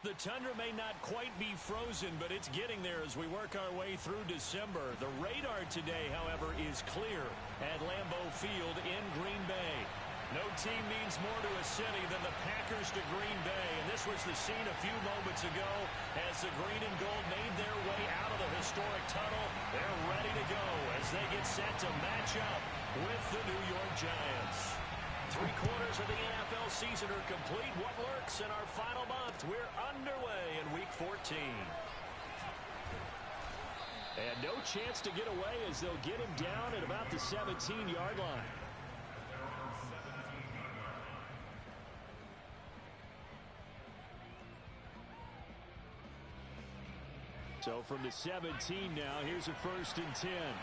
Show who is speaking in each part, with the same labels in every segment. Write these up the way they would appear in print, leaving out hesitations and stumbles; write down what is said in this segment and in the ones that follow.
Speaker 1: The tundra may not quite be frozen, but it's getting there as we work our way through December. The radar today, however, is clear at Lambeau Field in Green Bay. No team means more to a city than the Packers to Green Bay, and this was the scene a few moments ago as the green and gold made their way out of the historic tunnel. They're ready to go as they get set to match up with the New York Giants. 3/4 of the NFL season are complete. What lurks in our final month? We're underway in Week 14. And no chance to get away as they'll get him down at about the 17-yard line. So from the 17 now, here's a 1st and 10.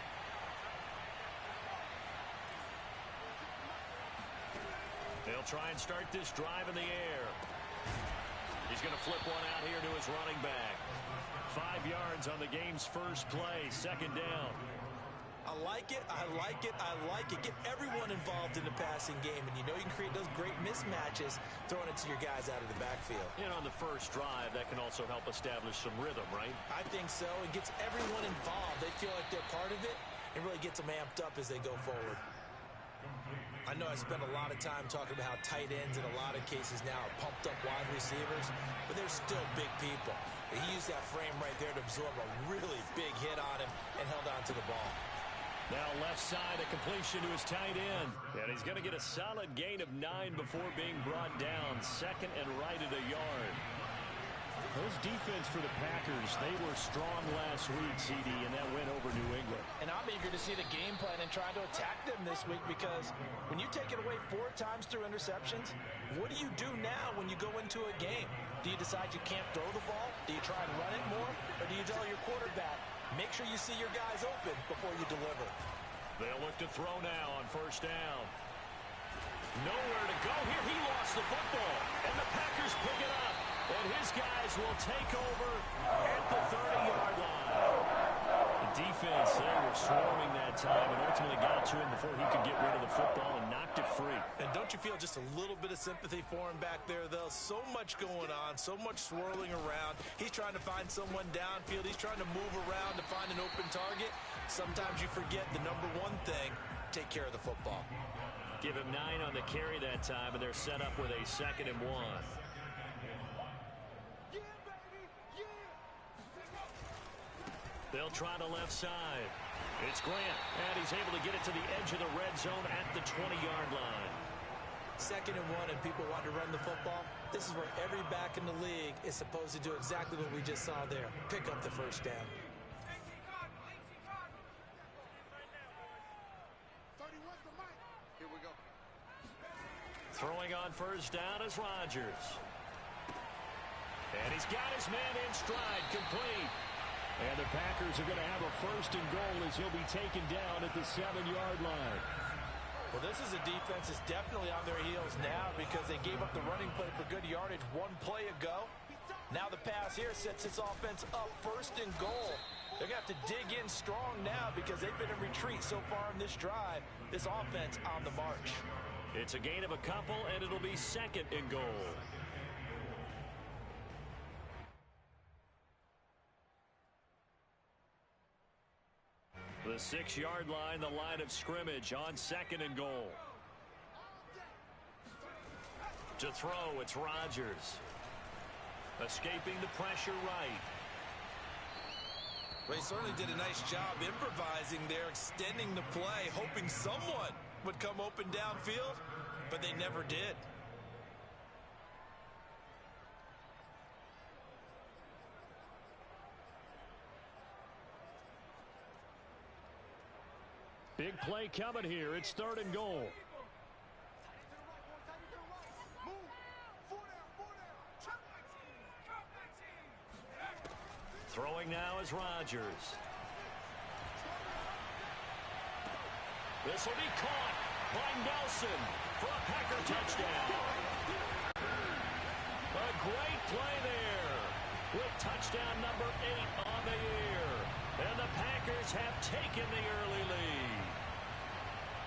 Speaker 1: They'll try and start this drive in the air. He's going to flip one out here to his running back. 5 yards on the game's first play, 2nd down.
Speaker 2: I like it, I like it, I like it. Get everyone involved in the passing game, and you know you can create those great mismatches throwing it to your guys out of the backfield.
Speaker 1: And on the first drive, that can also help establish some rhythm, right?
Speaker 2: I think so. It gets everyone involved. They feel like they're part of it, and really gets them amped up as they go forward. I know I spent a lot of time talking about how tight ends in a lot of cases now are pumped up wide receivers, but they're still big people. He used that frame right there to absorb a really big hit on him and held on to the ball.
Speaker 1: Now left side, a completion to his tight end. And he's going to get a solid gain of 9 before being brought down. 2nd and right at a yard. Those defense for the Packers, they were strong last week, CD, and that win over New England.
Speaker 3: And I'm eager to see the game plan and try to attack them this week, because when you take it away 4 times through interceptions, what do you do now when you go into a game? Do you decide you can't throw the ball? Do you try and run it more? Or do you tell your quarterback, make sure you see your guys open before you deliver?
Speaker 1: They'll look to throw now on 1st down. Nowhere to go here. He lost the football, and the Packers pick it up. And his guys will take over at the 30-yard line. The defense, they were swarming that time and ultimately got to him before he could get rid of the football and knocked it free.
Speaker 2: And don't you feel just a little bit of sympathy for him back there, though? So much going on, so much swirling around. He's trying to find someone downfield. He's trying to move around to find an open target. Sometimes you forget the number one thing, take care of the football.
Speaker 1: Give him 9 on the carry that time, and they're set up with a 2nd and 1. They'll try the left side. It's Grant, and he's able to get it to the edge of the red zone at the 20-yard line.
Speaker 2: 2nd and 1, and people want to run the football. This is where every back in the league is supposed to do exactly what we just saw there. Pick up the 1st down.
Speaker 4: Here we go.
Speaker 1: Throwing on 1st down is Rodgers. And he's got his man in stride, complete. And the Packers are going to have a 1st and goal as he'll be taken down at the 7-yard line.
Speaker 3: Well, this is a defense that's definitely on their heels now, because they gave up the running play for good yardage 1 play ago. Now the pass here sets this offense up 1st and goal. They're going to have to dig in strong now because they've been in retreat so far in this drive. This offense on the march.
Speaker 1: It's a gain of a couple, and it'll be 2nd and goal. The 6-yard line, the line of scrimmage on 2nd and goal. To throw, it's Rodgers. Escaping the pressure right.
Speaker 2: They certainly did a nice job improvising there, extending the play, hoping someone would come open downfield, but they never did.
Speaker 1: Big play coming here. It's 3rd and goal. Throwing now is Rodgers. This will be caught by Nelson for a Packer touchdown. A great play there with touchdown number 8 on the year. And the Packers have taken the early lead.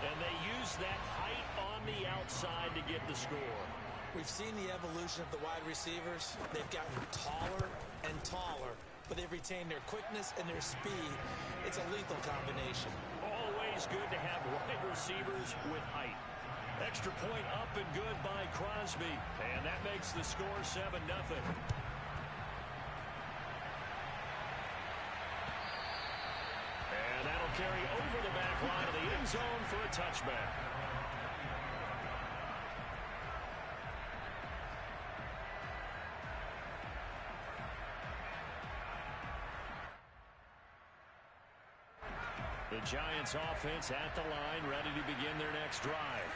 Speaker 1: And they use that height on the outside to get the score.
Speaker 2: We've seen the evolution of the wide receivers. They've gotten taller and taller, but they've retained their quickness and their speed. It's a lethal combination.
Speaker 1: Always good to have wide receivers with height. Extra point up and good by Crosby. And that makes the score 7-0. And that'll carry over the back line of the end zone for a touchback. The Giants offense at the line, ready to begin their next drive.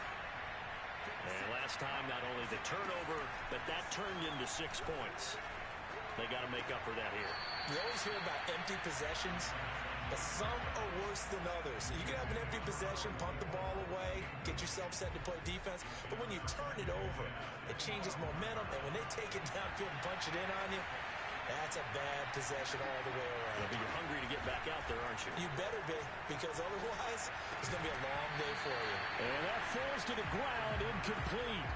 Speaker 1: And last time, not only the turnover, but that turned into 6 points. They got to make up for that here.
Speaker 2: You always hear about empty possessions, but some are worse than others. You can have an empty possession, punt the ball away, get yourself set to play defense, but when you turn it over, it changes momentum, and when they take it downfield and punch it in on you, that's a bad possession all the way around.
Speaker 1: Yeah, but you're hungry to get back out there, aren't you?
Speaker 2: You better be, because otherwise, it's going to be a long day for you.
Speaker 1: And that falls to the ground, incomplete.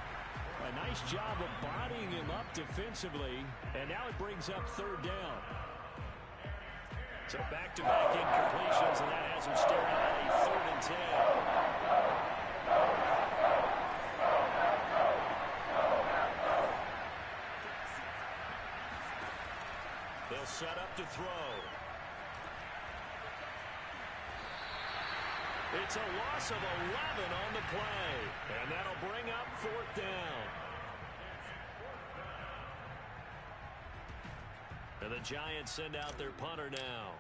Speaker 1: A nice job of bodying him up defensively, and now it brings up 3rd down. So back-to-back incompletions, and that has him staring at a 3rd and 10. They'll set up to throw. It's a loss of 11 on the play, and that'll bring up 4th down. And the Giants send out their punter now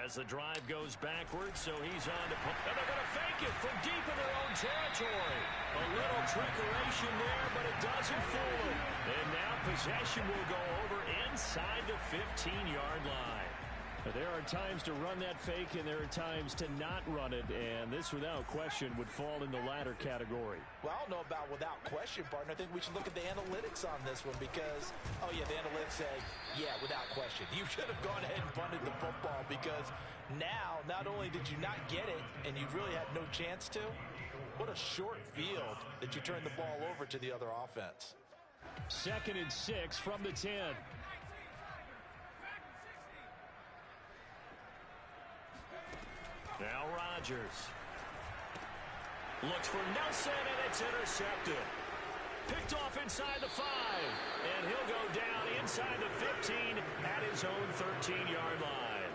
Speaker 1: as the drive goes backwards, so he's on to punt. And they're going to fake it from deep in their own territory. A little trickeration there, but it doesn't fool them. And now possession will go over inside the 15-yard line. There are times to run that fake, and there are times to not run it, and this, without question, would fall in the latter category.
Speaker 3: Well, I don't know about without question, partner. I think we should look at the analytics on this one because, oh, yeah, the analytics say, yeah, without question. You should have gone ahead and punted the football because now, not only did you not get it, and you really had no chance to, what a short field that you turned the ball over to the other offense.
Speaker 1: 2nd and 6 from the 10. Now Rodgers. Looks for Nelson, and it's intercepted. Picked off inside the 5. And he'll go down inside the 15 at his own 13-yard line.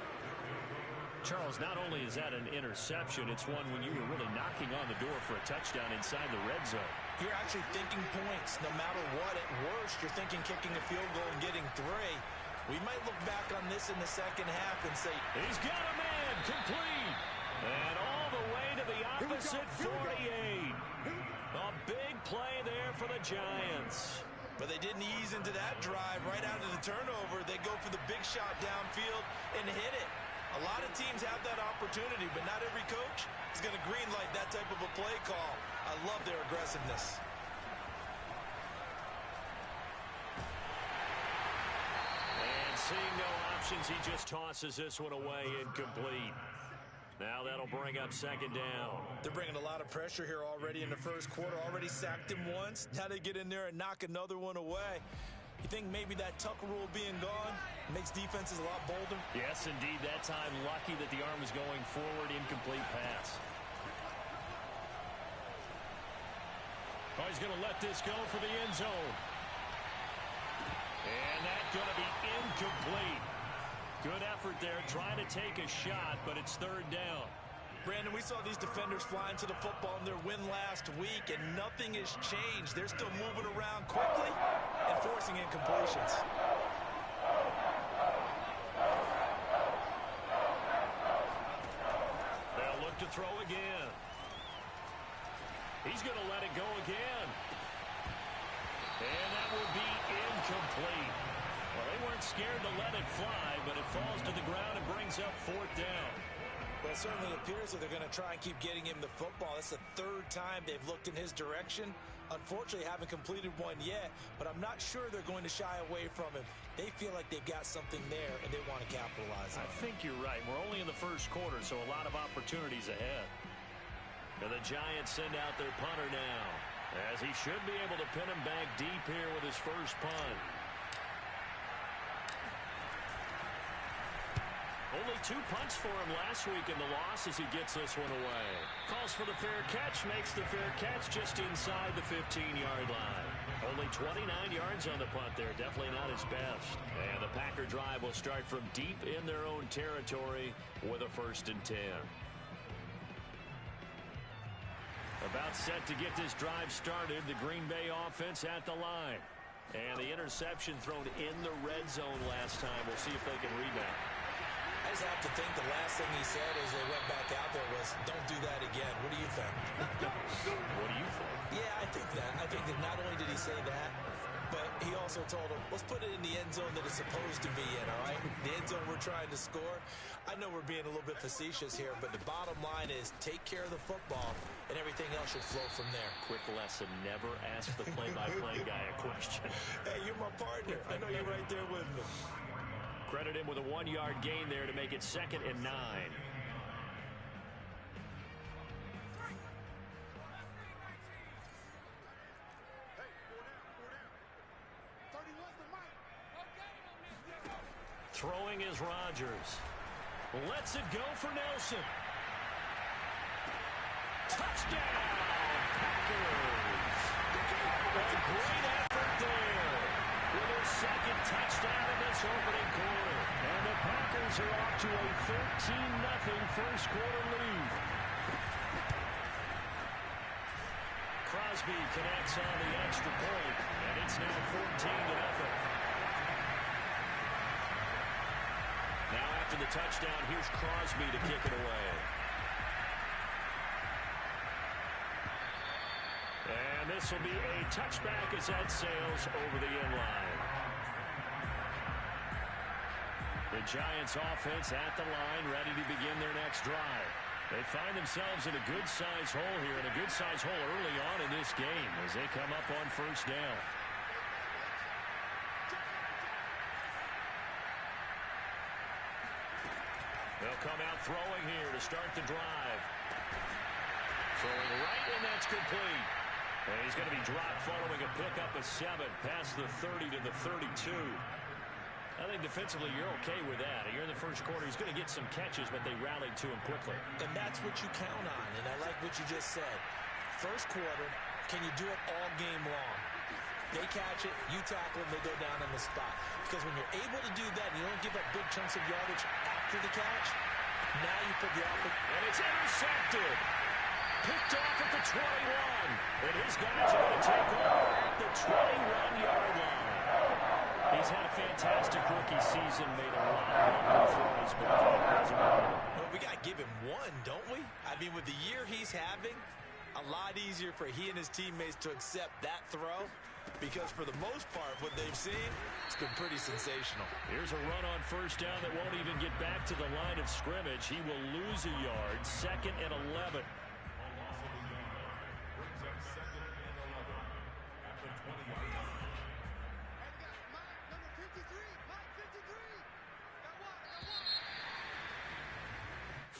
Speaker 1: Charles, not only is that an interception, it's one when you were really knocking on the door for a touchdown inside the red zone.
Speaker 2: You're actually thinking points. No matter what, at worst, you're thinking kicking a field goal and getting 3. We might look back on this in the second half and say,
Speaker 1: he's got a man, complete. And all the way to the opposite 48. A big play there for the Giants.
Speaker 2: But they didn't ease into that drive right out of the turnover. They go for the big shot downfield and hit it. A lot of teams have that opportunity, but not every coach is going to greenlight that type of a play call. I love their aggressiveness.
Speaker 1: And seeing no options, he just tosses this one away, incomplete. Now that'll bring up 2nd down.
Speaker 2: They're bringing a lot of pressure here already in the first quarter. Already sacked him once. Now they get in there and knock another one away. You think maybe that Tucker rule being gone makes defenses a lot bolder?
Speaker 1: Yes, indeed. That time, lucky that the arm was going forward. Incomplete pass. Oh, he's going to let this go for the end zone. And that's going to be incomplete. Good effort there, trying to take a shot, but it's 3rd down.
Speaker 2: Brandon, we saw these defenders flying to the football in their win last week, and nothing has changed. They're still moving around quickly and forcing incompletions.
Speaker 1: They'll look to throw again. He's going to let it go again. And that will be incomplete. Well, they weren't scared to let it fly, but it falls to the ground and brings up 4th down.
Speaker 2: Well, it certainly appears that they're going to try and keep getting him the football. That's the 3rd time they've looked in his direction. Unfortunately, haven't completed one yet, but I'm not sure they're going to shy away from him. They feel like they've got something there, and they want to capitalize on it.
Speaker 1: I think you're right. We're only in the first quarter, so a lot of opportunities ahead. And the Giants send out their punter now. as he should be able to pin him back deep here with his first punt. Only 2 punts for him last week in the loss as he gets this one away. Calls for the fair catch, makes the fair catch just inside the 15-yard line. Only 29 yards on the punt there, definitely not his best. And the Packer drive will start from deep in their own territory with a 1st and 10. About set to get this drive started, the Green Bay offense at the line. And the interception thrown in the red zone last time. We'll see if they can rebound.
Speaker 2: I just have to think the last thing he said as they went back out there was, don't do that again. What do you think?
Speaker 1: What do you think?
Speaker 2: Yeah, I think that. I think that not only did he say that, but he also told him, let's put it in the end zone that it's supposed to be in, all right? The end zone we're trying to score. I know we're being a little bit facetious here, but the bottom line is take care of the football, and everything else should flow from there.
Speaker 1: Quick lesson, never ask the play-by-play guy a question.
Speaker 2: Hey, you're my partner. I know you're right there with me.
Speaker 1: Credit him with a 1-yard gain there to make it 2nd and 9. Throwing is Rodgers. Lets it go for Nelson. Touchdown, Packers. A great effort there with their 2nd touchdown in this opening quarter. And the Packers are off to a 13-0 first quarter lead. Crosby connects on the extra point, and it's now 14-0. Now after the touchdown, here's Crosby to kick it away. And this will be a touchback as that sails over the end line. The Giants offense at the line, ready to begin their next drive. They find themselves in a good-sized hole here, and a good-sized hole early on in this game as they come up on 1st down. They'll come out throwing here to start the drive. Throwing right, and that's complete. And he's going to be dropped following a pickup of 7 past the 30 to the 32. I think defensively you're okay with that. You're in the first quarter. He's going to get some catches, but they rallied to him quickly.
Speaker 2: And that's what you count on, and I like what you just said. First quarter, can you do it all game long? They catch it, you tackle them, they go down on the spot. Because when you're able to do that, and you don't give up big chunks of yardage after the catch, now you put the offense.
Speaker 1: And it's intercepted. Picked off at the 21. And his guys are going to take over at the 21-yard line. He's had a fantastic rookie season, made a lot of throws, but
Speaker 2: well, we got to give him one, don't we? I mean, with the year he's having, a lot easier for he and his teammates to accept that throw, because for the most part, what they've seen, it's been pretty sensational.
Speaker 1: Here's a run on 1st down that won't even get back to the line of scrimmage. He will lose a yard, 2nd and 11.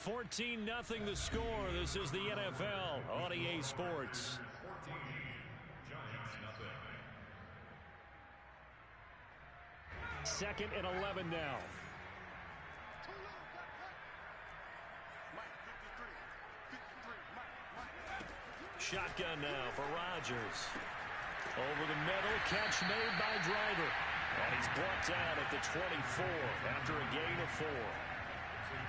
Speaker 1: $14-0 the score. This is the NFL on EA Sports. Second and 11 now. Shotgun now for Rodgers. Over the middle, catch made by Driver. And he's brought down at the 24 after a gain of 4.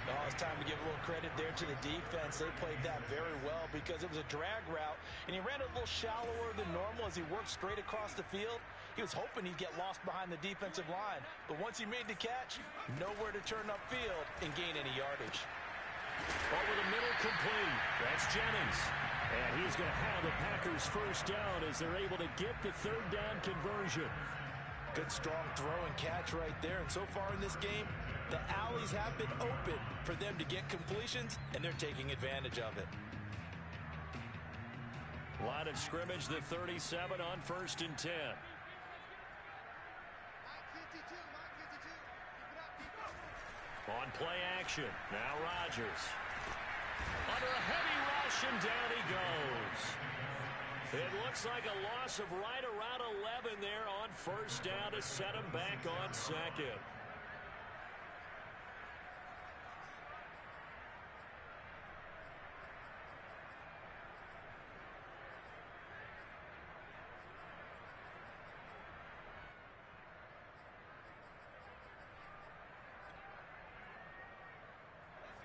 Speaker 2: Oh, it's time to give a little credit there to the defense. They played that very well because it was a drag route, and he ran it a little shallower than normal as he worked straight across the field. He was hoping he'd get lost behind the defensive line, but once he made the catch, nowhere to turn upfield and gain any yardage.
Speaker 1: Over the middle, complete. That's Jennings. And he's going to have the Packers first down as they're able to get the 3rd down conversion.
Speaker 2: Good, strong throw and catch right there. And so far in this game, the alleys have been open for them to get completions, and they're taking advantage of it.
Speaker 1: Line of scrimmage, the 37 on 1st and 10. On play action, now Rodgers. Under a heavy rush, and down he goes. It looks like a loss of right around 11 there on first down to set him back on second.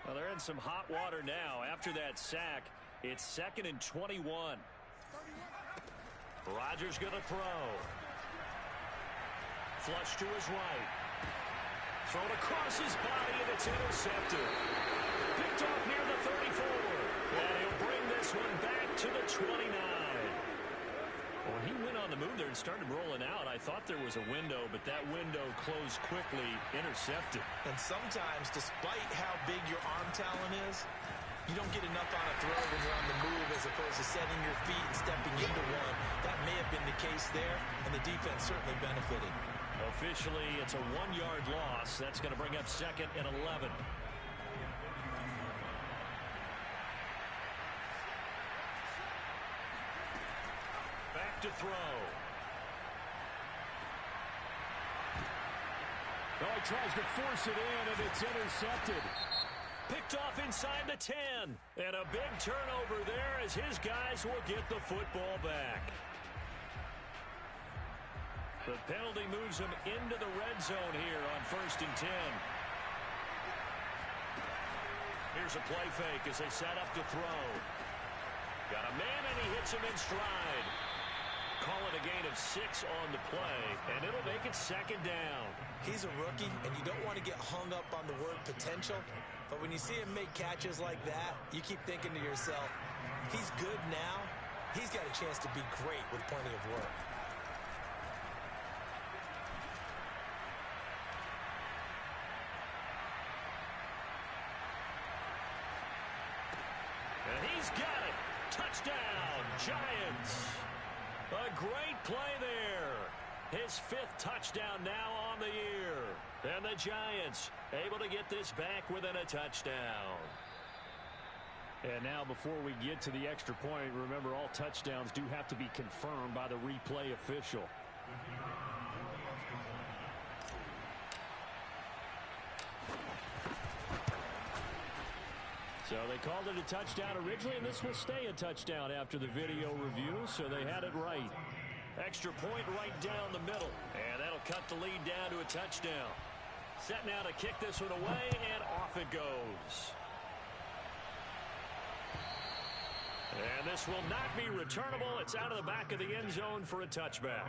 Speaker 1: Well, they're in some hot water now. After that sack, it's 2nd and 21. Rodgers going to throw. Flush to his right. Thrown across his body, and it's intercepted. Picked off near the 34. And he'll bring this one back to the 29. When he went on the move there and started rolling out, I thought there was a window, but that window closed quickly, intercepted.
Speaker 2: And sometimes, despite how big your arm talent is, you don't get enough on a throw when you're on the move as opposed to setting your feet and stepping into one. That may have been the case there, and the defense certainly benefited.
Speaker 1: Officially, it's a 1-yard loss. That's going to bring up 2nd and 11. Back to throw. Oh, he tries to force it in, and it's intercepted. Picked off inside the 10. And a big turnover there as his guys will get the football back. The penalty moves him into the red zone here on 1st and 10. Here's a play fake as they set up to throw. Got a man, and he hits him in stride. Call it a gain of 6 on the play, and it'll make it 2nd down.
Speaker 2: He's a rookie, and you don't want to get hung up on the word potential. But when you see him make catches like that, you keep thinking to yourself, he's good now. He's got a chance to be great with plenty of work.
Speaker 1: And he's got it. Touchdown, Giants. A great play there. His 5th touchdown now on the year. And the Giants able to get this back within a touchdown. And now before we get to the extra point, remember all touchdowns do have to be confirmed by the replay official. So they called it a touchdown originally, and this will stay a touchdown after the video review, so they had it right. Extra point right down the middle, and that'll cut the lead down to a touchdown. Set now to kick this one away, and off it goes. And this will not be returnable. It's out of the back of the end zone for a touchback.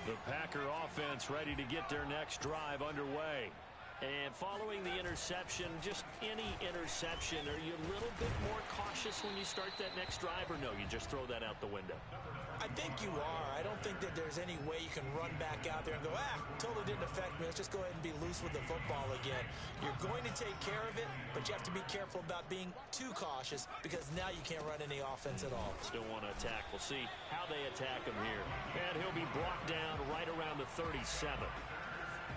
Speaker 1: The Packer offense ready to get their next drive underway. And following the interception, just any interception, are you a little bit more cautious when you start that next drive, or no, you just throw that out the window?
Speaker 2: I think you are. I don't think that there's any way you can run back out there and go, totally didn't affect me. Let's just go ahead and be loose with the football again. You're going to take care of it, but you have to be careful about being too cautious because now you can't run any offense at all.
Speaker 1: Still want to attack. We'll see how they attack him here. And he'll be brought down right around the 37.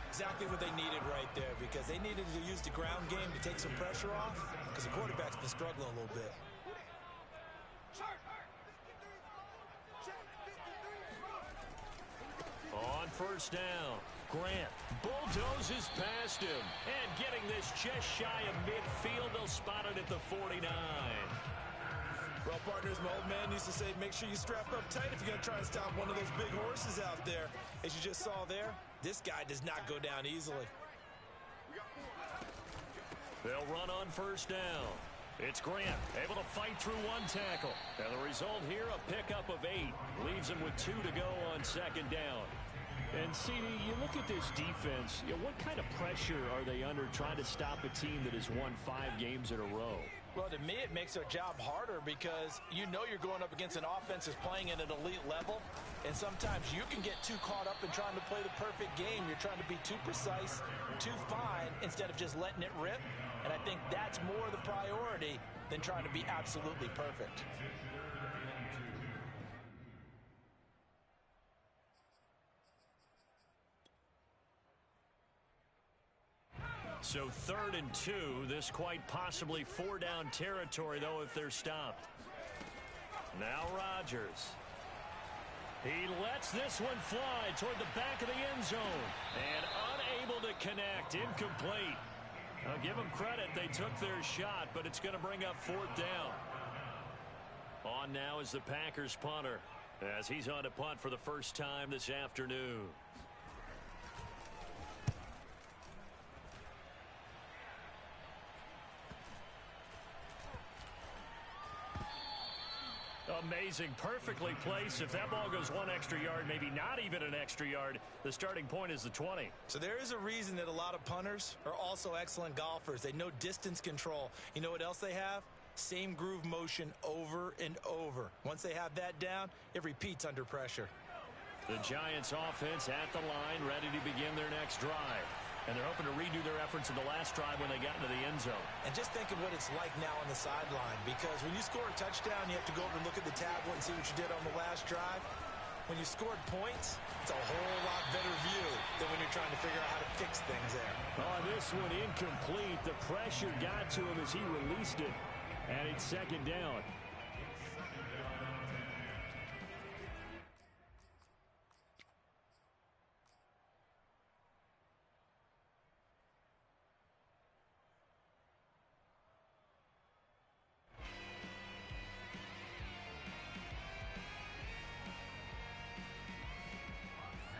Speaker 2: Exactly what they needed right there because they needed to use the ground game to take some pressure off because the quarterback's been struggling a little bit.
Speaker 1: On first down, Grant bulldozes past him. And getting this just shy of midfield, they'll spot it at the 49.
Speaker 2: Well, partners, my old man used to say, make sure you strap up tight if you're going to try and stop one of those big horses out there. As you just saw there, this guy does not go down easily.
Speaker 1: They'll run on first down. It's Grant, able to fight through one tackle. And the result here, a pickup of 8. Leaves him with 2 to go on second down. And, CD, you look at this defense, what kind of pressure are they under trying to stop a team that has won 5 games in a row?
Speaker 3: Well, to me, it makes their job harder because you know you're going up against an offense that's playing at an elite level, and sometimes you can get too caught up in trying to play the perfect game. You're trying to be too precise, too fine, instead of just letting it rip, and I think that's more the priority than trying to be absolutely perfect.
Speaker 1: So 3rd and 2. This quite possibly 4-down territory, though, if they're stopped. Now Rodgers. He lets this one fly toward the back of the end zone. And unable to connect. Incomplete. I'll give them credit. They took their shot, but it's going to bring up 4th down. On now is the Packers punter, as he's on to punt for the first time this afternoon. Amazing, perfectly placed. If that ball goes 1 extra yard, maybe not even an extra yard, the starting point is the 20.
Speaker 2: So there is a reason that a lot of punters are also excellent golfers. They know distance control. You know what else they have? Same groove motion over and over. Once they have that down, it repeats under pressure.
Speaker 1: The Giants offense at the line, ready to begin their next drive. And they're hoping to redo their efforts in the last drive when they got into the end zone.
Speaker 2: And just think of what it's like now on the sideline, because when you score a touchdown, you have to go over and look at the tablet and see what you did on the last drive. When you scored points, it's a whole lot better view than when you're trying to figure out how to fix things there.
Speaker 1: On this one, incomplete. The pressure got to him as he released it. And it's 2nd down.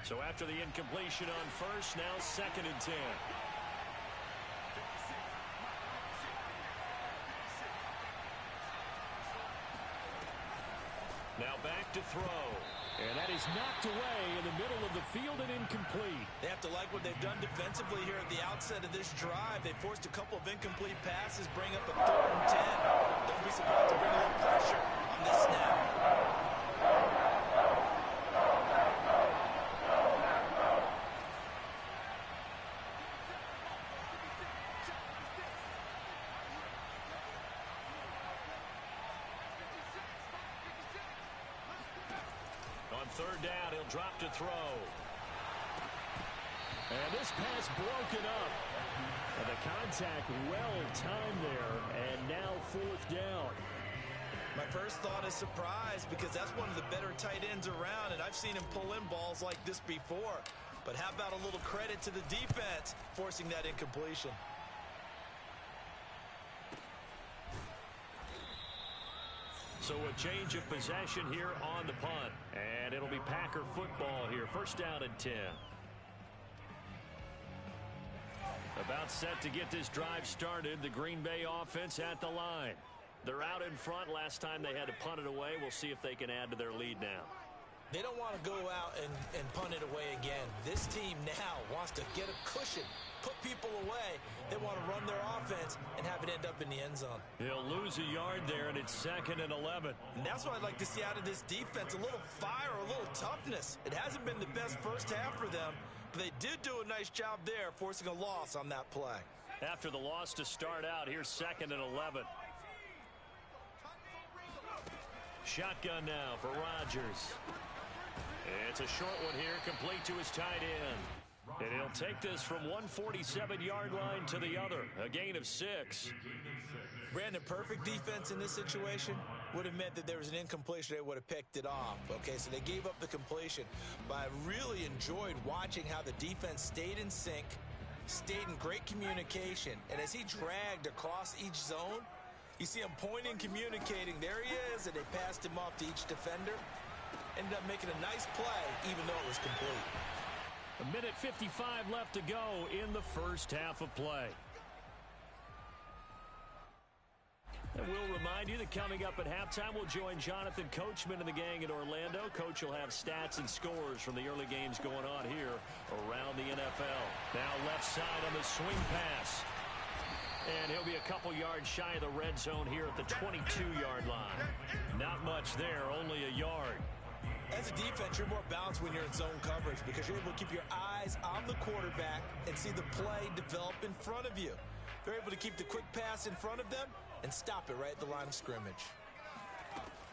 Speaker 1: So after the incompletion on first, now 2nd and 10. Now back to throw. And that is knocked away in the middle of the field and incomplete.
Speaker 2: They have to like what they've done defensively here at the outset of this drive. They forced a couple of incomplete passes, bring up a 3rd and 10. Don't be surprised to bring a little pressure on this snap.
Speaker 1: On 3rd down, he'll drop to throw. And this pass broken up. And the contact well timed there. And now 4th down.
Speaker 2: My first thought is surprise, because that's one of the better tight ends around, and I've seen him pull in balls like this before. But how about a little credit to the defense forcing that incompletion?
Speaker 1: So a change of possession here on the punt. And it'll be Packer football here. 1st down and 10. About set to get this drive started. The Green Bay offense at the line. They're out in front. Last time they had to punt it away. We'll see if they can add to their lead now.
Speaker 2: They don't want to go out and punt it away again. This team now wants to get a cushion, put people away. They want to run their offense and have it end up in the end zone.
Speaker 1: They'll lose a yard there, and it's 2nd and 11.
Speaker 2: And that's what I'd like to see out of this defense, a little fire, a little toughness. It hasn't been the best first half for them, but they did do a nice job there, forcing a loss on that play.
Speaker 1: After the loss to start out, here's 2nd and 11. Shotgun now for Rodgers. It's a short one here, complete to his tight end. And he'll take this from 147-yard line to the other, a gain of 6.
Speaker 2: Brandon, perfect defense in this situation would have meant that there was an incompletion. They would have picked it off. Okay, so they gave up the completion. But I really enjoyed watching how the defense stayed in sync, stayed in great communication. And as he dragged across each zone, you see him pointing, communicating. There he is, and they passed him off to each defender. Ended up making a nice play, even though it was complete.
Speaker 1: 1:55 left to go in the first half of play. And we'll remind you that coming up at halftime, we'll join Jonathan Coachman and the gang in Orlando. Coach will have stats and scores from the early games going on here around the NFL. Now left side on the swing pass. And he'll be a couple yards shy of the red zone here at the 22-yard line. Not much there, only a yard.
Speaker 2: As a defense, you're more balanced when you're in zone coverage because you're able to keep your eyes on the quarterback and see the play develop in front of you. They're able to keep the quick pass in front of them and stop it right at the line of scrimmage.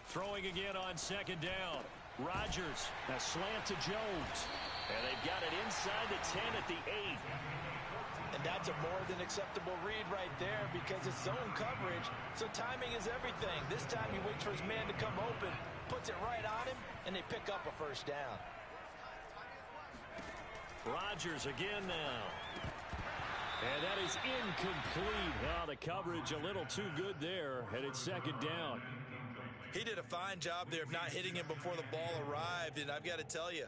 Speaker 1: Throwing again on 2nd down. Rodgers, a slant to Jones. And they've got it inside the 10 at the 8.
Speaker 3: And that's a more than acceptable read right there because it's zone coverage, so timing is everything. This time he waits for his man to come open, puts it right on him, and they pick up a first down.
Speaker 1: Rodgers again now. And that is incomplete. Well, the coverage a little too good there, and it's second down.
Speaker 2: He did a fine job there of not hitting him before the ball arrived, and I've got to tell you,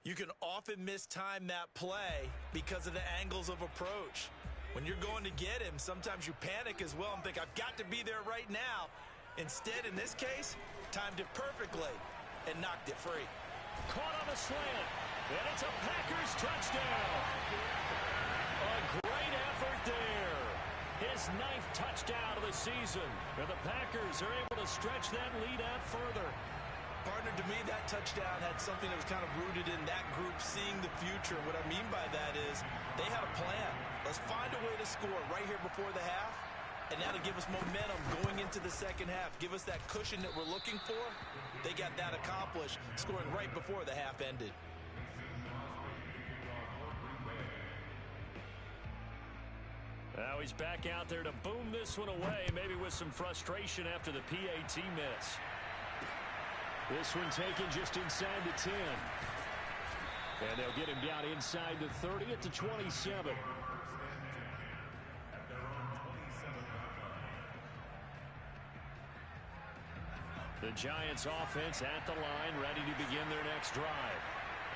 Speaker 2: you can often mistime that play because of the angles of approach. When you're going to get him, sometimes you panic as well and think, I've got to be there right now. Instead, in this case, timed it perfectly and knocked it free.
Speaker 1: Caught on a slant, and it's a Packers touchdown. A great effort there. His 9th touchdown of the season. And the Packers are able to stretch that lead out further.
Speaker 2: Partner, to me, that touchdown had something that was kind of rooted in that group seeing the future. What I mean by that is they had a plan. Let's find a way to score right here before the half, and that'll give us momentum going into the second half. Give us that cushion that we're looking for. They got that accomplished, scoring right before the half ended.
Speaker 1: Now he's back out there to boom this one away, maybe with some frustration after the PAT miss. This one taken just inside the 10. And they'll get him down inside the 30 at the 27. The Giants offense at the line, ready to begin their next drive.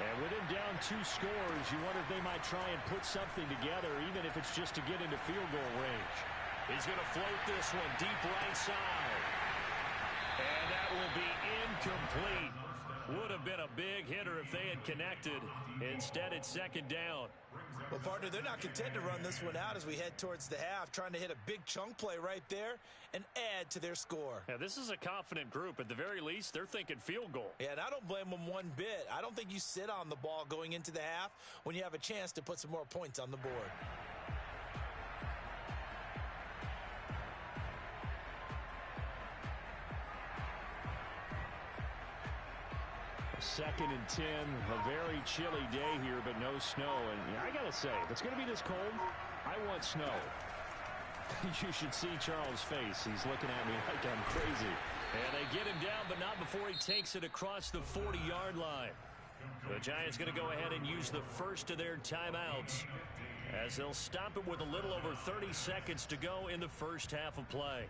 Speaker 1: And with him down 2 scores, you wonder if they might try and put something together, even if it's just to get into field goal range. He's going to float this one deep right side. And that will be incomplete. Would have been a big hitter if they had connected. Instead, it's second down.
Speaker 2: Well, partner, they're not content to run this one out as we head towards the half, trying to hit a big chunk play right there and add to their score.
Speaker 1: Yeah, this is a confident group. At the very least, they're thinking field goal.
Speaker 2: Yeah, and I don't blame them one bit. I don't think you sit on the ball going into the half when you have a chance to put some more points on the board.
Speaker 1: Second and 10, a very chilly day here, but no snow. And I got to say, if it's going to be this cold, I want snow. You should see Charles' face. He's looking at me like I'm crazy. And they get him down, but not before he takes it across the 40-yard line. The Giants going to go ahead and use the first of their timeouts as they'll stop it with a little over 30 seconds to go in the first half of play.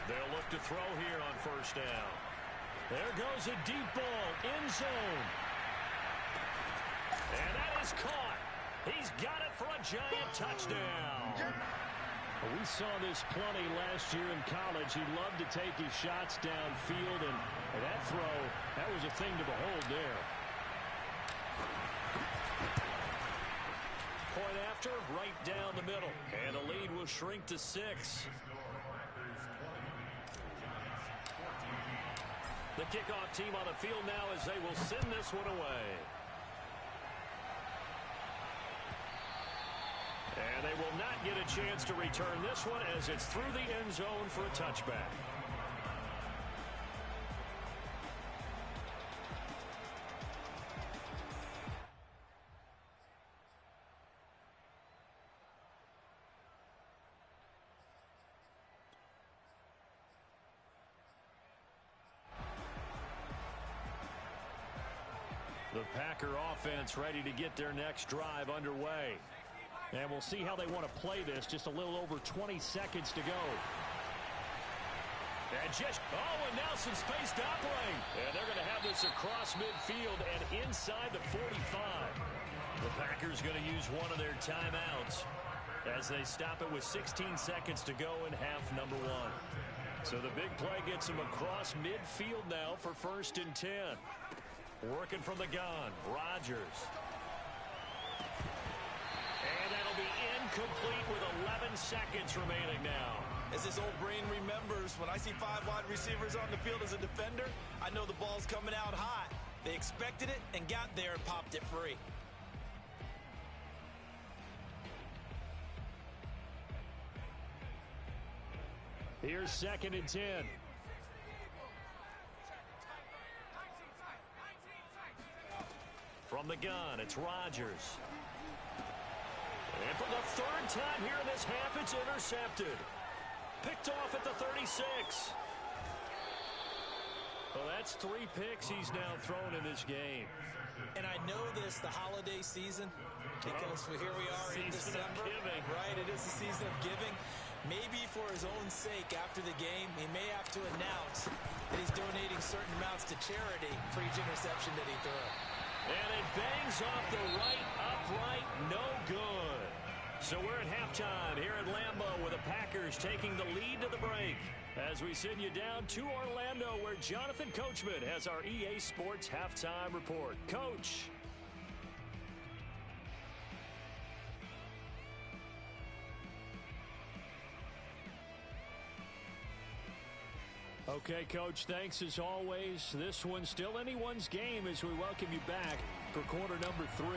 Speaker 1: They'll look to throw here on first down. There goes a deep ball, end zone. And that is caught. He's got it for a Giant touchdown. We saw this plenty last year in college. He loved to take his shots downfield, and that throw, that was a thing to behold there. Point after, right down the middle. And the lead will shrink to 6. The kickoff team on the field now as they will send this one away. And they will not get a chance to return this one as it's through the end zone for a touchback. The Packer offense ready to get their next drive underway. And we'll see how they want to play this. Just a little over 20 seconds to go. And and now some space to operate. And they're going to have this across midfield and inside the 45. The Packers going to use one of their timeouts as they stop it with 16 seconds to go in half number 1. So the big play gets them across midfield now for first and 10. Working from the gun, Rodgers. And that'll be incomplete with 11 seconds remaining now.
Speaker 2: As his old brain remembers, when I see 5 wide receivers on the field as a defender, I know the ball's coming out hot. They expected it and got there and popped it free.
Speaker 1: Here's 2nd and 10. From the gun, it's Rodgers. And for the 3rd time here in this half, it's intercepted. Picked off at the 36. Well, that's 3 picks he's now thrown in this game.
Speaker 2: And I know this, the holiday season, because here we are in December. Right, it is the season of giving. Maybe for his own sake, after the game, he may have to announce that he's donating certain amounts to charity for each interception that he threw.
Speaker 1: And it bangs off the right upright, no good. So we're at halftime here at Lambeau with the Packers taking the lead to the break. As we send you down to Orlando where Jonathan Coachman has our EA Sports Halftime Report. Coach. Okay, Coach, thanks as always. This one's still anyone's game as we welcome you back for quarter number 3.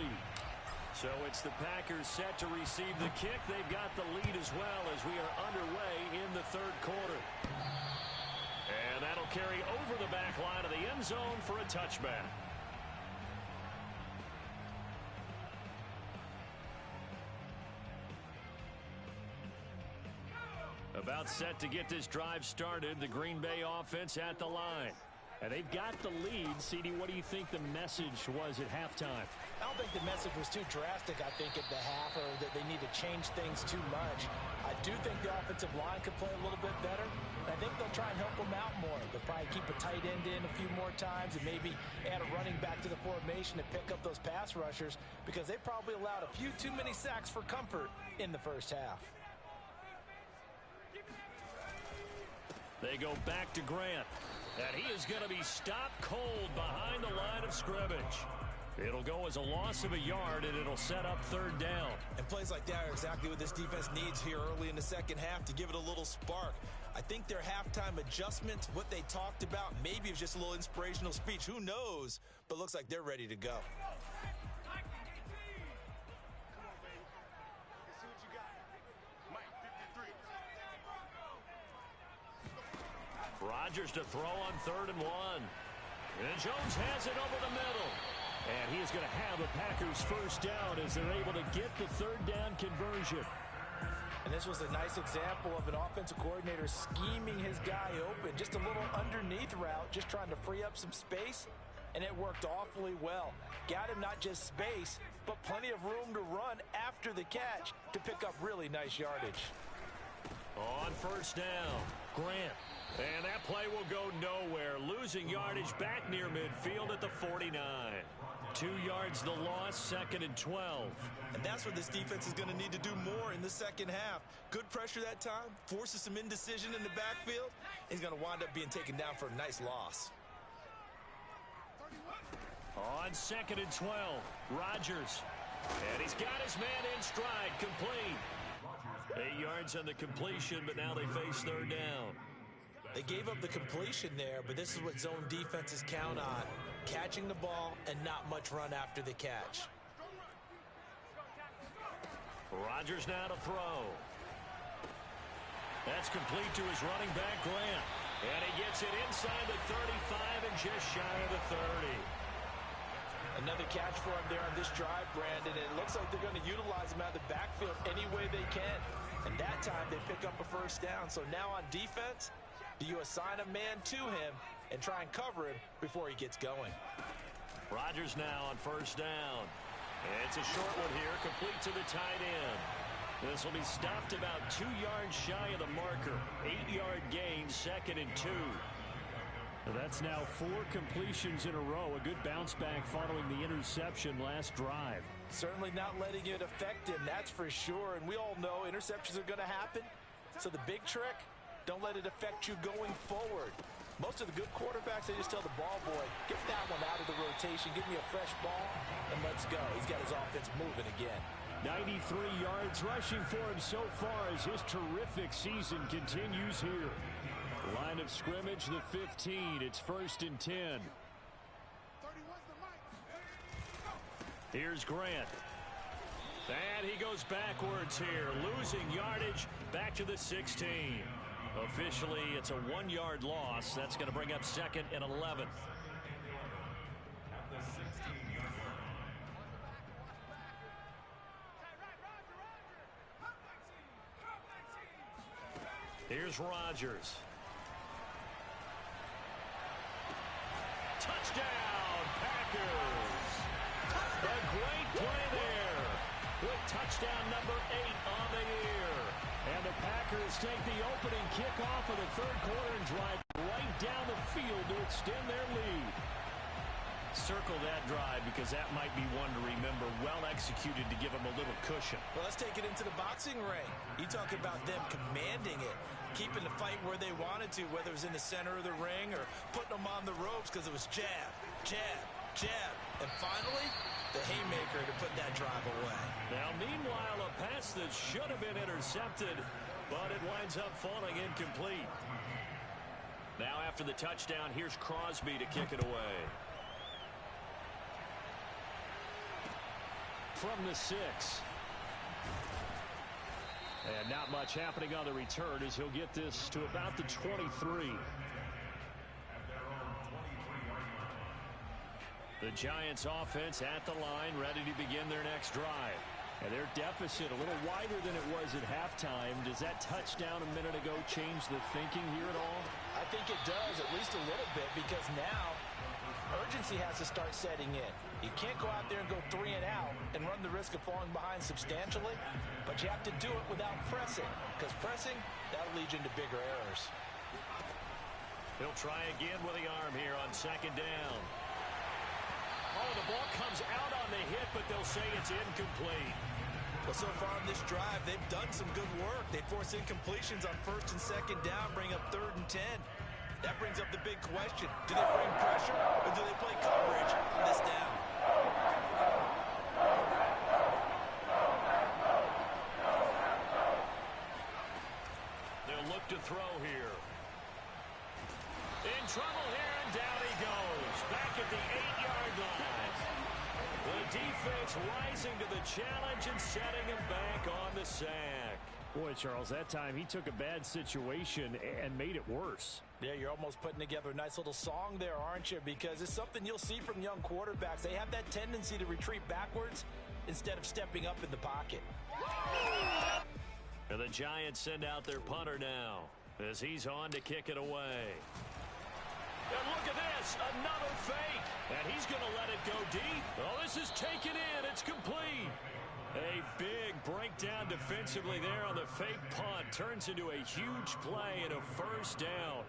Speaker 1: So it's the Packers set to receive the kick. They've got the lead as well as we are underway in the 3rd quarter. And that'll carry over the back line of the end zone for a touchback. About set to get this drive started, the Green Bay offense at the line. And they've got the lead. CD, what do you think the message was at halftime?
Speaker 3: I don't think the message was too drastic, I think, at the half, or that they need to change things too much. I do think the offensive line could play a little bit better. I think they'll try and help them out more. They'll probably keep a tight end in a few more times and maybe add a running back to the formation to pick up those pass rushers because they probably allowed a few too many sacks for comfort in the first half.
Speaker 1: They go back to Grant. And he is going to be stopped cold behind the line of scrimmage. It'll go as a loss of a yard, and it'll set up 3rd down.
Speaker 2: And plays like that are exactly what this defense needs here early in the second half to give it a little spark. I think their halftime adjustment, what they talked about, maybe it's just a little inspirational speech. Who knows? But looks like they're ready to go.
Speaker 1: Rodgers to throw on 3rd and 1. And Jones has it over the middle. And he is going to have a Packers 1st down as they're able to get the 3rd down conversion.
Speaker 3: And this was a nice example of an offensive coordinator scheming his guy open. Just a little underneath route, just trying to free up some space. And it worked awfully well. Got him not just space, but plenty of room to run after the catch to pick up really nice yardage.
Speaker 1: On 1st down, Grant. And that play will go nowhere. Losing yardage back near midfield at the 49. 2 yards the loss, 2nd and 12.
Speaker 2: And that's what this defense is going to need to do more in the second half. Good pressure that time, forces some indecision in the backfield. He's going to wind up being taken down for a nice loss.
Speaker 1: On 2nd and 12, Rodgers. And he's got his man in stride, complete. 8 yards on the completion, but now they face 3rd down.
Speaker 2: They gave up the completion there, but this is what zone defenses count on. Catching the ball and not much run after the catch.
Speaker 1: Rodgers now to throw. That's complete to his running back, Grant. And he gets it inside the 35 and just shy of the 30.
Speaker 3: Another catch for him there on this drive, Brandon. And it looks like they're going to utilize him out of the backfield any way they can. And that time they pick up a 1st down. So now on defense, do you assign a man to him and try and cover him before he gets going?
Speaker 1: Rodgers now on 1st down. And it's a short one here, complete to the tight end. This will be stopped about 2 yards shy of the marker. 8-yard gain, 2nd and 2. That's now 4 completions in a row. A good bounce back following the interception last drive.
Speaker 3: Certainly not letting it affect him, that's for sure. And we all know interceptions are going to happen. So the big trick, don't let it affect you going forward. Most of the good quarterbacks, they just tell the ball boy, get that one out of the rotation, give me a fresh ball, and let's go. He's got his offense moving again.
Speaker 1: 93 yards rushing for him so far as his terrific season continues here. Line of scrimmage, the 15. It's 1st and 10. Here's Grant. And he goes backwards here, losing yardage back to the 16. Officially, it's a 1-yard loss. That's going to bring up 2nd and 11. Here's Rodgers. Touchdown, Packers. A great play there. With touchdown number 8 on the year. And the Packers take the opening kickoff of the third quarter and drive right down the field to extend their lead. Circle that drive because that might be one to remember. Well executed to give them a little cushion.
Speaker 2: Well, let's take it into the boxing ring. You talk about them commanding it, keeping the fight where they wanted to, whether it was in the center of the ring or putting them on the ropes because it was jab, jab, jab. And finally, the haymaker to put that drive away.
Speaker 1: Now, meanwhile, a pass that should have been intercepted, but it winds up falling incomplete. Now, after the touchdown, here's Crosby to kick it away. From the 6. And not much happening on the return as he'll get this to about the 23. The Giants offense at the line, ready to begin their next drive. And their deficit a little wider than it was at halftime. Does that touchdown a minute ago change the thinking here at all?
Speaker 3: I think it does, at least a little bit, because now urgency has to start setting in. You can't go out there and go 3 and out and run the risk of falling behind substantially, but you have to do it without pressing, because pressing, that'll lead you into bigger errors.
Speaker 1: He'll try again with the arm here on 2nd down. Oh, the ball comes out on the hit, but they'll say it's incomplete.
Speaker 2: Well, so far on this drive, they've done some good work. They force incompletions on 1st and 2nd down, bring up 3rd and 10. That brings up the big question. Do they bring pressure or do they play coverage on this down?
Speaker 1: They'll look to throw here. In trouble here, and down he goes. Back at the 8-yard line. The defense rising to the challenge and setting him back on the sack. Boy, Charles, that time he took a bad situation and made it worse.
Speaker 3: Yeah, you're almost putting together a nice little song there, aren't you? Because it's something you'll see from young quarterbacks. They have that tendency to retreat backwards instead of stepping up in the pocket.
Speaker 1: And the Giants send out their punter now as he's on to kick it away. And look at this, another fake. And he's going to let it go deep. Oh, this is taken in. It's complete. A big breakdown defensively there on the fake punt. Turns into a huge play and a 1st down.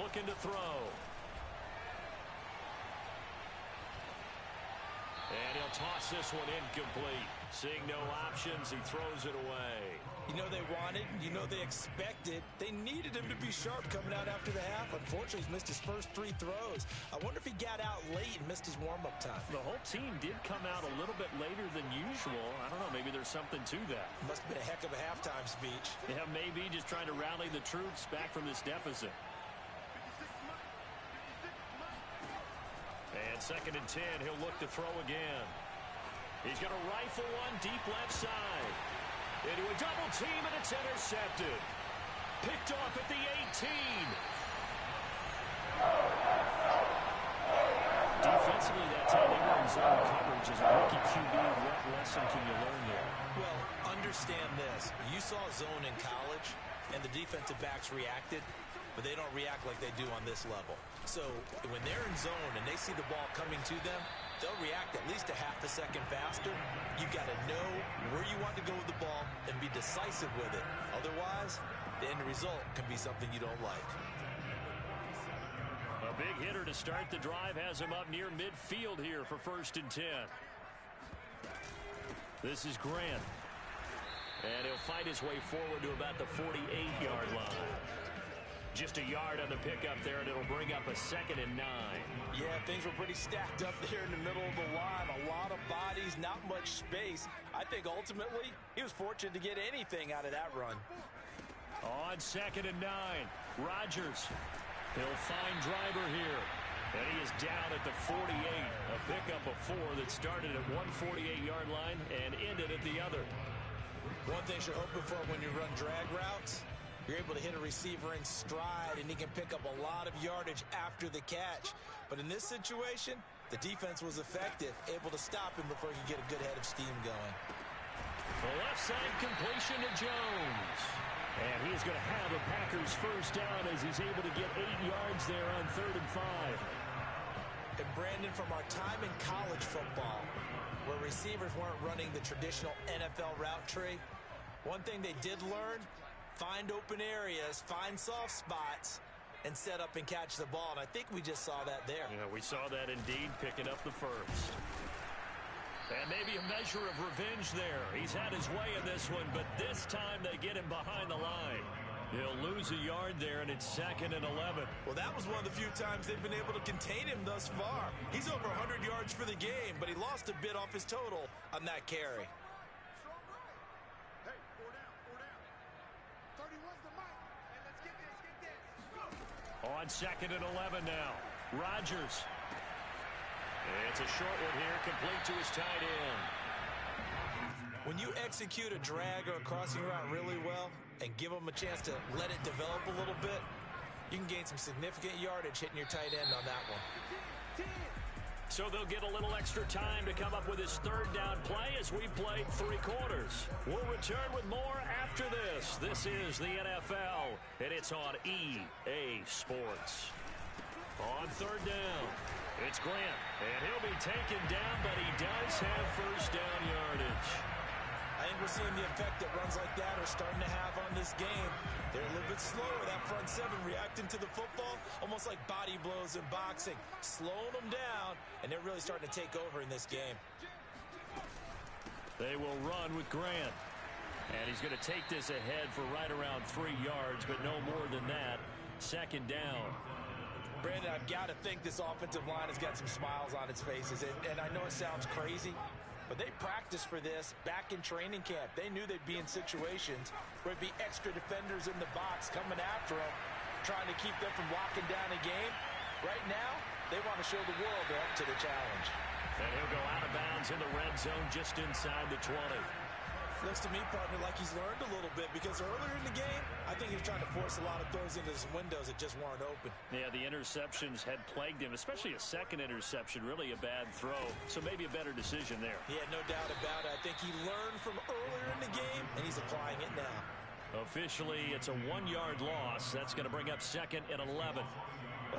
Speaker 1: Looking to throw. And he'll toss this one incomplete. Seeing no options, he throws it away.
Speaker 2: You know they wanted, you know they expected. They needed him to be sharp coming out after the half. Unfortunately, he's missed his first 3 throws. I wonder if he got out late and missed his warm-up time.
Speaker 1: The whole team did come out a little bit later than usual. I don't know, maybe there's something to that.
Speaker 2: Must have been a heck of a halftime speech.
Speaker 1: Yeah, maybe just trying to rally the troops back from this deficit. And 2nd and 10, he'll look to throw again. He's going to rifle one deep left side. Into a double team, and it's intercepted. Picked off at the 18. Defensively, that time they were in zone coverage as a rookie QB. What lesson can you learn there?
Speaker 2: Well, understand this. You saw zone in college, and the defensive backs reacted, but they don't react like they do on this level. So when they're in zone and they see the ball coming to them, they'll react at least a half a second faster. You got to know where you want to go with the ball and be decisive with it. Otherwise, the end result can be something you don't like.
Speaker 1: A big hitter to start the drive has him up near midfield here for 1st and 10. This is Grant. And he'll fight his way forward to about the 48-yard line. Just a yard on the pickup there, and it'll bring up a 2nd and 9.
Speaker 3: Yeah, things were pretty stacked up there in the middle of the line. A lot of bodies, not much space. I think ultimately he was fortunate to get anything out of that run.
Speaker 1: On 2nd and 9, Rodgers. He'll find Driver here. And he is down at the 48. A pickup of 4 that started at one 48-yard line and ended at the other.
Speaker 2: One thing you're hoping for when you run drag routes, you're able to hit a receiver in stride, and he can pick up a lot of yardage after the catch. But in this situation, the defense was effective, able to stop him before he could get a good head of steam going.
Speaker 1: The left side completion to Jones. And he's going to have a Packers first down as he's able to get 8 yards there on 3rd and 5.
Speaker 2: And Brandon, from our time in college football, where receivers weren't running the traditional NFL route tree, one thing they did learn, find open areas, find soft spots, and set up and catch the ball. And I think we just saw that there.
Speaker 1: Yeah, we saw that indeed, picking up the first. And maybe a measure of revenge there. He's had his way in this one, but this time they get him behind the line. He'll lose a yard there, and it's 2nd and 11.
Speaker 2: Well, that was one of the few times they've been able to contain him thus far. He's over 100 yards for the game, but he lost a bit off his total on that carry.
Speaker 4: Hey, 4 down. 31's the mic. Hey, let's get this.
Speaker 1: On 2nd and 11 now. Rodgers. It's a short one here, complete to his tight end.
Speaker 2: When you execute a drag or a crossing route really well and give them a chance to let it develop a little bit, you can gain some significant yardage hitting your tight end on that one.
Speaker 1: So they'll get a little extra time to come up with his 3rd down play as we played 3 quarters. We'll return with more after this. This is the NFL, and it's on EA Sports. On 3rd down, it's Grant, and he'll be taken down, but he does have first down yardage.
Speaker 2: I think we're seeing the effect that runs like that are starting to have on this game. They're a little bit slower, that front 7 reacting to the football, almost like body blows in boxing, slowing them down, and they're really starting to take over in this game.
Speaker 1: They will run with Grant, and he's going to take this ahead for right around 3 yards, but no more than that. 2nd down.
Speaker 2: Brandon, I've got to think this offensive line has got some smiles on its faces, and I know it sounds crazy, but they practiced for this back in training camp. They knew they'd be in situations where it'd be extra defenders in the box coming after them, trying to keep them from locking down a game. Right now, they want to show the world they're up to the challenge.
Speaker 1: And he'll go out of bounds in the red zone just inside the 20.
Speaker 2: Looks to me, partner, like he's learned a little bit, because earlier in the game, I think he was trying to force a lot of throws into his windows that just weren't open.
Speaker 1: Yeah, the interceptions had plagued him, especially a second interception, really a bad throw. So maybe a better decision there.
Speaker 2: Yeah, no doubt about it. I think he learned from earlier in the game, and he's applying it now.
Speaker 1: Officially, it's a 1-yard loss. That's going to bring up 2nd and 11.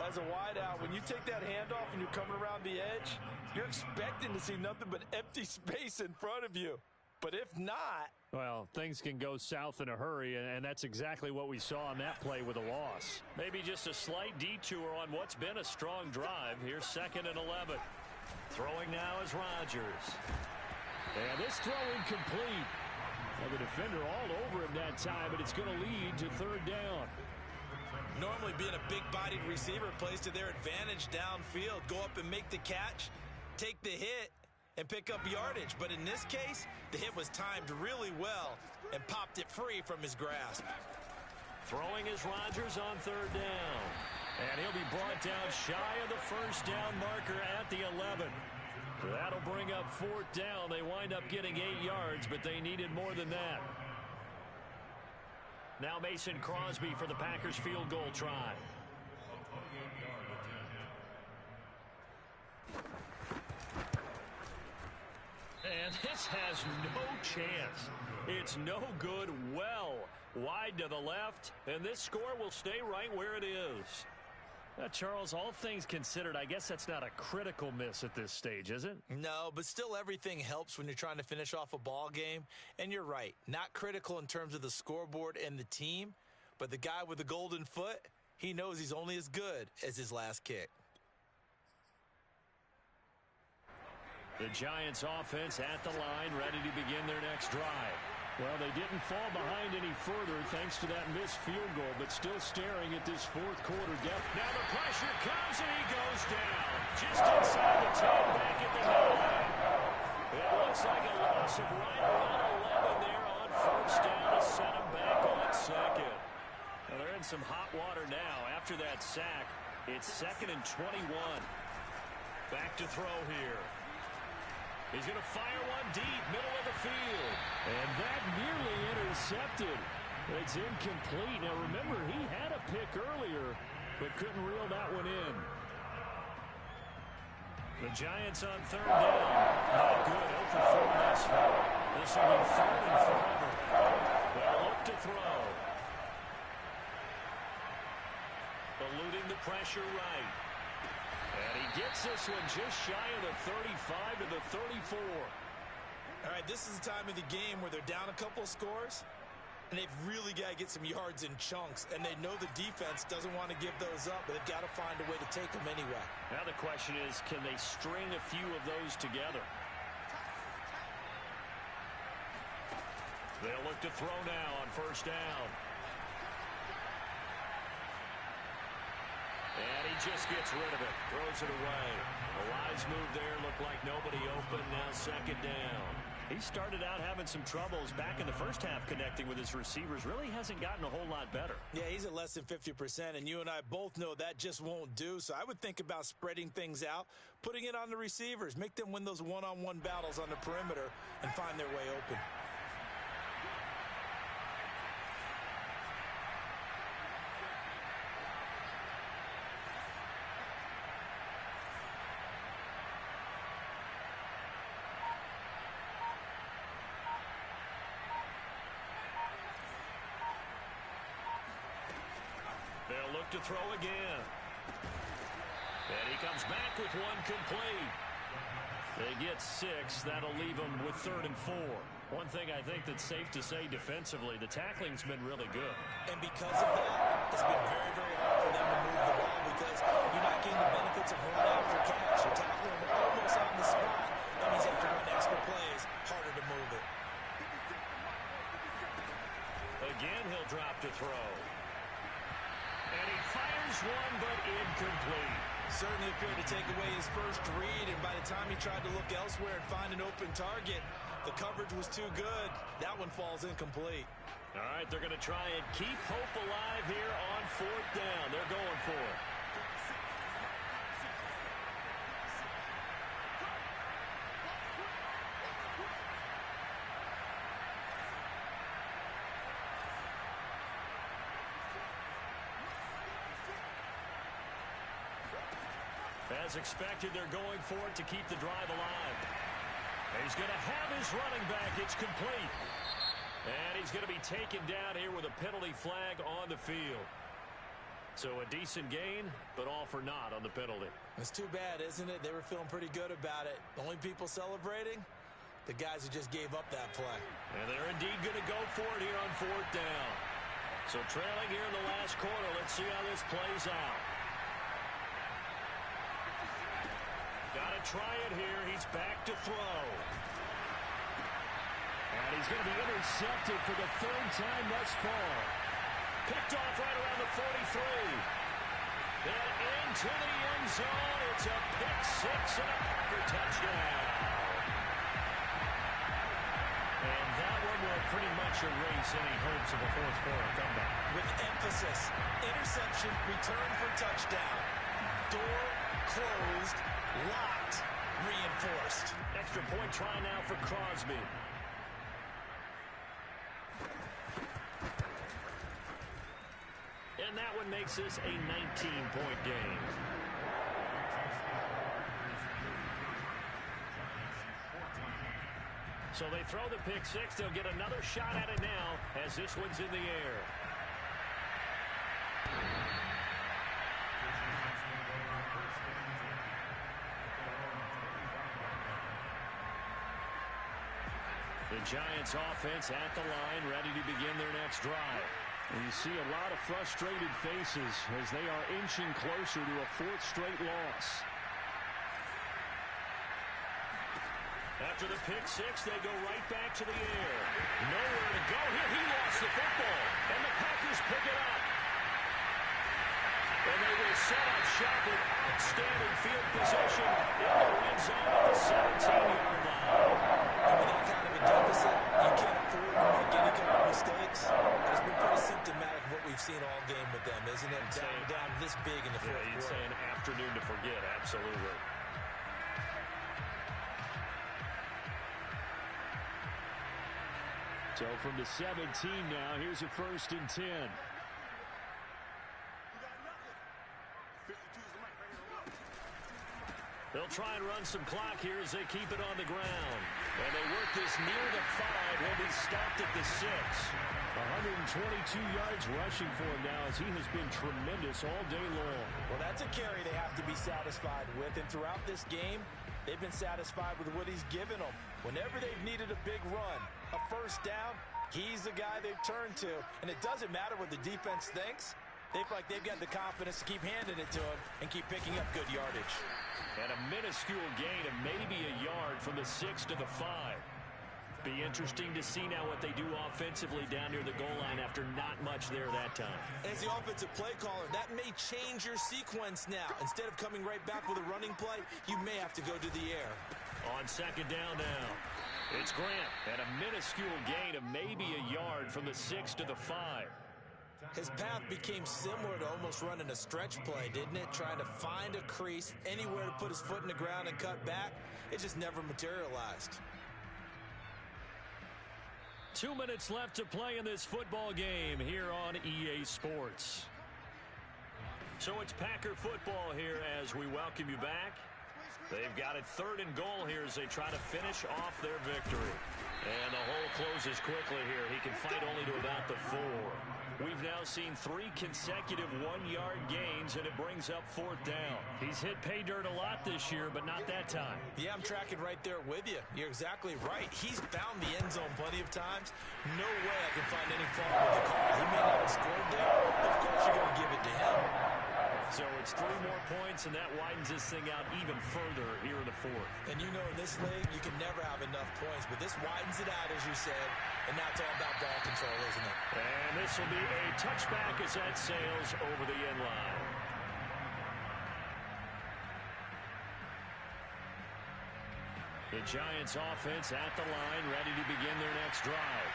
Speaker 3: As a wideout, when you take that handoff and you're coming around the edge, you're expecting to see nothing but empty space in front of you. But if not...
Speaker 1: Well, things can go south in a hurry, and that's exactly what we saw on that play with a loss. Maybe just a slight detour on what's been a strong drive. Here's 2nd and 11. Throwing now is Rodgers. And this throw incomplete. Well, the defender all over him that time, but it's going to lead to 3rd down.
Speaker 2: Normally being a big-bodied receiver plays to their advantage downfield. Go up and make the catch, take the hit, and pick up yardage. But in this case, the hit was timed really well and popped it free from his grasp.
Speaker 1: Throwing is Rodgers on 3rd down. And he'll be brought down shy of the first down marker at the 11. That'll bring up 4th down. They wind up getting 8 yards, but they needed more than that. Now Mason Crosby for the Packers field goal try. And this has no chance. It's no good. Well wide to the left, and this score will stay right where it is. Charles, all things considered, I guess that's not a critical miss at this stage, is it?
Speaker 2: No, but still everything helps when you're trying to finish off a ball game. And you're right, not critical in terms of the scoreboard and the team, but the guy with the golden foot, he knows he's only as good as his last kick.
Speaker 1: The Giants offense at the line, ready to begin their next drive. Well, they didn't fall behind any further thanks to that missed field goal, but still staring at this 4th quarter depth. Now the pressure comes, and he goes down. Just inside the 10, back at the 9. It looks like a loss of right around 11 there on first down to set him back on 2nd. Well, they're in some hot water now. After that sack, it's 2nd and 21. Back to throw here. He's going to fire one deep, middle of the field. And that nearly intercepted. It's incomplete. Now, remember, he had a pick earlier, but couldn't reel that one in. The Giants on 3rd down. Not good. 0 for 4 thus far. This will be 3rd and forever. They'll look to throw. Eluding the pressure right. And he gets this one just shy of the 35 to the 34.
Speaker 2: All right, this is the time of the game where they're down a couple of scores, and they've really got to get some yards in chunks, and they know the defense doesn't want to give those up, but they've got to find a way to take them anyway.
Speaker 1: Now the question is, can they string a few of those together? They'll look to throw now on 1st down. And he just gets rid of it. Throws it away. A wise move there. Looked like nobody open. Now 2nd down. He started out having some troubles back in the first half connecting with his receivers. Really hasn't gotten a whole lot better.
Speaker 2: Yeah, he's at less than 50%, and you and I both know that just won't do. So I would think about spreading things out, putting it on the receivers, make them win those one-on-one battles on the perimeter, and find their way open.
Speaker 1: They'll look to throw again. And he comes back with one complete. They get 6. That'll leave them with 3rd and 4. One thing I think that's safe to say defensively, the tackling's been really good.
Speaker 2: And because of that, it's been very, very hard for them to move the ball because you're not getting the benefits of run after catch. You're tackling them almost on the spot. That means after run extra plays, harder to move it.
Speaker 1: Again, he'll drop to throw. And he fires one, but incomplete.
Speaker 2: Certainly appeared to take away his first read, and by the time he tried to look elsewhere and find an open target, the coverage was too good. That one falls incomplete.
Speaker 1: All right, they're going to try and keep hope alive here on 4th down. They're going for it. As expected, they're going for it to keep the drive alive. He's going to have his running back. It's complete. And he's going to be taken down here with a penalty flag on the field. So a decent gain, but all for naught on the penalty.
Speaker 2: It's too bad, isn't it? They were feeling pretty good about it. The only people celebrating, the guys who just gave up that play.
Speaker 1: And they're indeed going to go for it here on 4th down. So trailing here in the last quarter. Let's see how this plays out. Got to try it here. He's back to throw. And he's going to be intercepted for the 3rd time thus far. Picked off right around the 43. Then into the end zone. It's a pick 6 and a Packer touchdown. And that one will pretty much erase any hopes of a 4th quarter comeback.
Speaker 2: With emphasis, interception, return for touchdown. Door closed. Locked, reinforced.
Speaker 1: Extra point try now for Crosby. And that one makes this a 19-point game. So they throw the pick 6. They'll get another shot at it now as this one's in the air. The Giants offense at the line, ready to begin their next drive. And you see a lot of frustrated faces as they are inching closer to a 4th straight loss. After the pick 6, they go right back to the air. Nowhere to go here. He lost the football, and the Packers pick it up. And they will set up shop with outstanding field position in the red zone at the 17-yard line.
Speaker 2: And with that kind of a deficit, you can't afford to make any kind of mistakes. It's been pretty symptomatic of what we've seen all
Speaker 1: So from the 17 now, here's a 1st and 10. They'll try and run some clock here as they keep it on the ground. And they work this near the 5. He'll be stopped at the 6. 122 yards rushing for him now as he has been tremendous all day long.
Speaker 3: Well, that's a carry they have to be satisfied with. And throughout this game, they've been satisfied with what he's given them. Whenever they've needed a big run, a 1st down, he's the guy they've turned to. And it doesn't matter what the defense thinks. They feel like they've got the confidence to keep handing it to him and keep picking up good yardage.
Speaker 1: And a minuscule gain of maybe a yard from the 6 to the 5. Be interesting to see now what they do offensively down near the goal line after not much there that time.
Speaker 2: As the offensive play caller, that may change your sequence now. Instead of coming right back with a running play, you may have to go to the air.
Speaker 1: On 2nd down now, it's Grant. And a minuscule gain of maybe a yard from the 6 to the 5.
Speaker 2: His path became similar to almost running a stretch play, didn't it? Trying to find a crease, anywhere to put his foot in the ground and cut back. It just never materialized.
Speaker 1: 2 minutes left to play in this football game here on EA Sports. So it's Packer football here as we welcome you back. They've got it 3rd and goal here as they try to finish off their victory. And the hole closes quickly here. He can fight only to about the 4. We've now seen 3 consecutive 1-yard gains, and it brings up 4th down. He's hit pay dirt a lot this year, but not that time.
Speaker 2: Yeah, I'm tracking right there with you. You're exactly right. He's found the end zone plenty of times. No way I can find any fault with the call. He may not have scored there. Of course you're going to give it to him.
Speaker 1: So it's 3 more points, and that widens this thing out even further here in the 4th.
Speaker 2: And you know in this league, you can never have enough points, but this widens it out, as you said, and now it's all about ball control, isn't it?
Speaker 1: And this will be a touchback as that sails over the end line. The Giants offense at the line, ready to begin their next drive.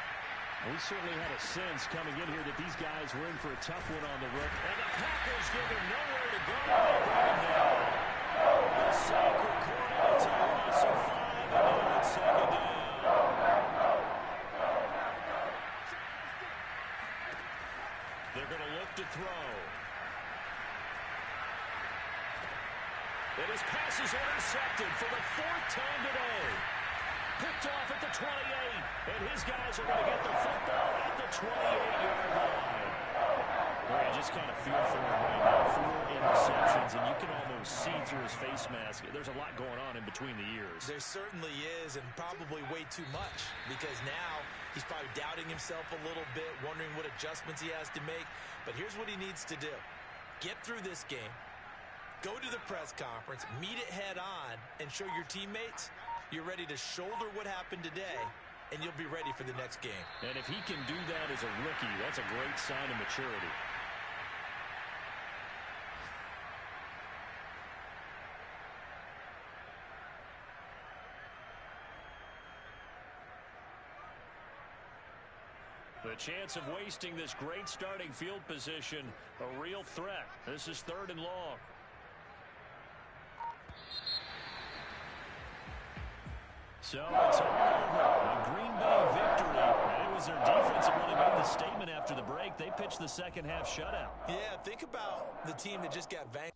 Speaker 1: We certainly had a sense coming in here that these guys were in for a tough one on the rook. And the Packers give him nowhere to go. The sack recorded. It's a loss of 5, and now it's 2nd down. They're going to look to throw. And his pass is intercepted for the 4th time today. Picked off at the 28, and his guys are going to get the football at the 28-yard line. Well, you just kind of feel for him right now. 4 interceptions, and you can almost see through his face mask. There's a lot going on in between the ears.
Speaker 2: There certainly is, and probably way too much, because now he's probably doubting himself a little bit, wondering what adjustments he has to make. But here's what he needs to do. Get through this game, go to the press conference, meet it head on, and show your teammates you're ready to shoulder what happened today, and you'll be ready for the next game.
Speaker 1: And if he can do that as a rookie, that's a great sign of maturity. The chance of wasting this great starting field position, a real threat. This is 3rd and long. So it's all over. A Green Bay victory. And it was their defense that really made the statement after the break. They pitched the second half shutout.
Speaker 2: Yeah, think about the team that just got vanquished.